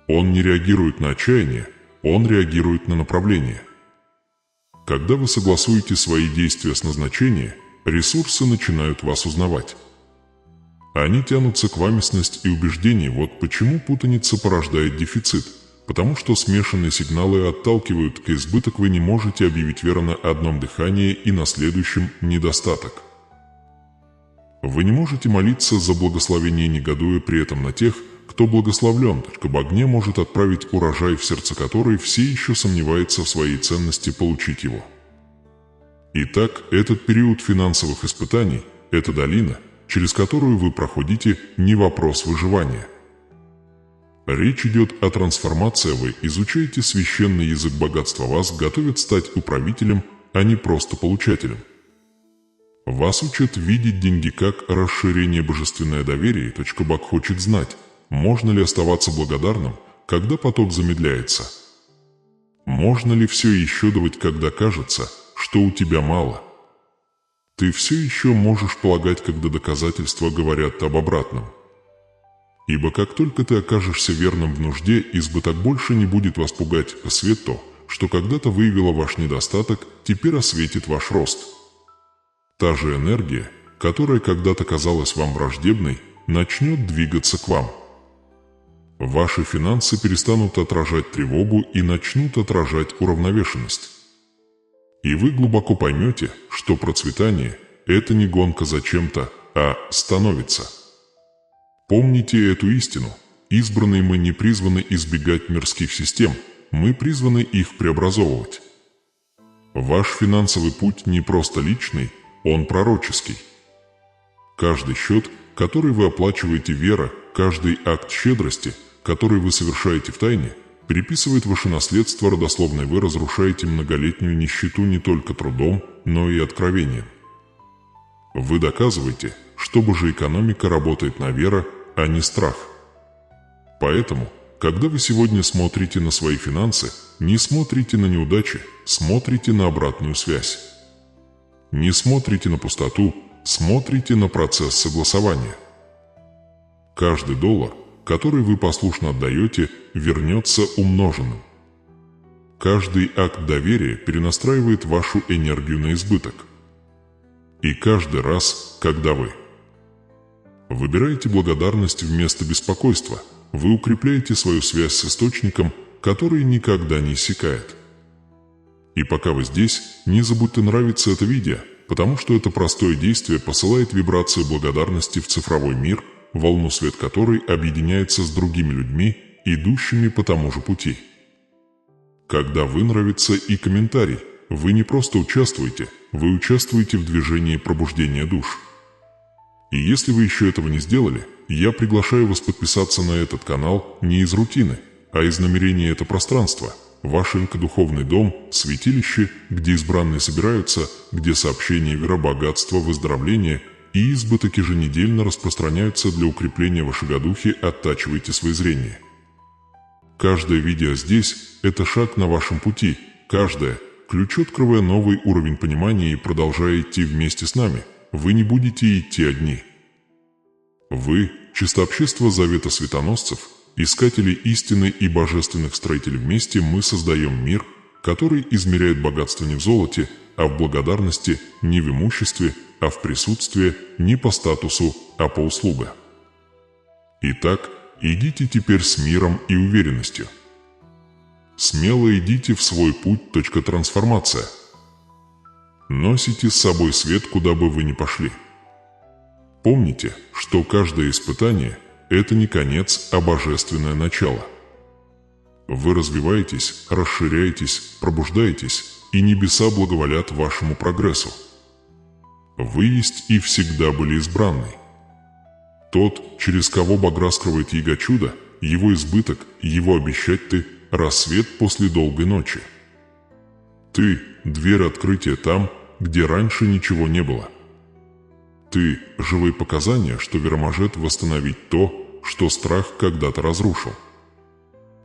Он не реагирует на отчаяние, он реагирует на направление. Когда вы согласуете свои действия с назначением, ресурсы начинают вас узнавать. Они тянутся к ваместность и убеждению. Вот почему путаница порождает дефицит, потому что смешанные сигналы отталкивают, к избыток вы не можете объявить веру на одном дыхании и на следующем недостаток. Вы не можете молиться за благословение, негодуя при этом на тех, кто благословлен, только в огне может отправить урожай, в сердце которой все еще сомневается в своей ценности получить его. Итак, этот период финансовых испытаний – это долина, через которую вы проходите, не вопрос выживания. Речь идет о трансформации, вы изучаете священный язык богатства, вас готовят стать управителем, а не просто получателем. Вас учат видеть деньги как расширение божественное доверие. Бог хочет знать, можно ли оставаться благодарным, когда поток замедляется. Можно ли все еще давать, когда кажется, что у тебя мало? Ты все еще можешь полагать, когда доказательства говорят об обратном. Ибо как только ты окажешься верным в нужде, избыток больше не будет вас пугать, а свет то, что когда-то выявило ваш недостаток, теперь осветит ваш рост. Та же энергия, которая когда-то казалась вам враждебной, начнет двигаться к вам. Ваши финансы перестанут отражать тревогу и начнут отражать уравновешенность. И вы глубоко поймете, что процветание – это не гонка за чем-то, а становится. Помните эту истину. Избранные мы не призваны избегать мирских систем, мы призваны их преобразовывать. Ваш финансовый путь не просто личный, он пророческий. Каждый счет, который вы оплачиваете, вера, каждый акт щедрости, который вы совершаете в тайне, переписывает ваше наследство родословной. Вы разрушаете многолетнюю нищету не только трудом, но и откровением. Вы доказываете, что Божья экономика работает на веру, а не страх. Поэтому, когда вы сегодня смотрите на свои финансы, не смотрите на неудачи, смотрите на обратную связь. Не смотрите на пустоту, смотрите на процесс согласования. Каждый доллар, который вы послушно отдаете, вернется умноженным. Каждый акт доверия перенастраивает вашу энергию на избыток. И каждый раз, когда вы выбираете благодарность вместо беспокойства, вы укрепляете свою связь с источником, который никогда не иссякает. И пока вы здесь, не забудьте нравиться это видео, потому что это простое действие посылает вибрацию благодарности в цифровой мир, волну, свет которой объединяется с другими людьми, идущими по тому же пути. Когда вы нравится и комментарий, вы не просто участвуете, вы участвуете в движении пробуждения душ. И если вы еще этого не сделали, я приглашаю вас подписаться на этот канал не из рутины, а из намерения. Это пространство, ваш инкодуховный дом, святилище, где избранные собираются, где сообщения, вера, богатство, выздоровление и избыток еженедельно распространяются для укрепления вашего духа. Оттачивайте свое зрение. Каждое видео здесь – это шаг на вашем пути, каждое – ключ, открывая новый уровень понимания и продолжая идти вместе с нами. Вы не будете идти одни. Вы – чистообщество завета светоносцев, искатели истины и божественных строителей. Вместе мы создаем мир, который измеряет богатство не в золоте, а в благодарности, не в имуществе, а в присутствии, не по статусу, а по услуге. Итак, идите теперь с миром и уверенностью. Смело идите в свой путь. Трансформация. Носите с собой свет, куда бы вы ни пошли. Помните, что каждое испытание – это не конец, а божественное начало. Вы развиваетесь, расширяетесь, пробуждаетесь, и небеса благоволят вашему прогрессу. Вы есть и всегда были избранный. Тот, через кого Бог раскрывает яго чудо, его избыток, его обещать ты, рассвет после долгой ночи. Ты – дверь открытия там, где раньше ничего не было. Ты – живые показания, что вера может восстановить то, что страх когда-то разрушил.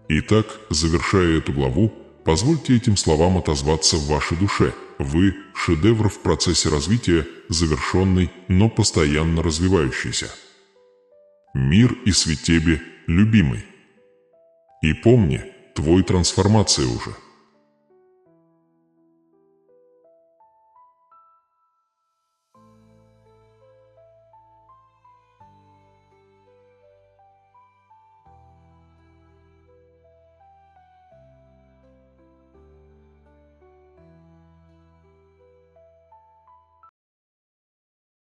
Итак, завершая эту главу, позвольте этим словам отозваться в вашей душе. Вы – шедевр в процессе развития, завершенный, но постоянно развивающийся. Мир и свет тебе, любимый. И помни, твой трансформация уже.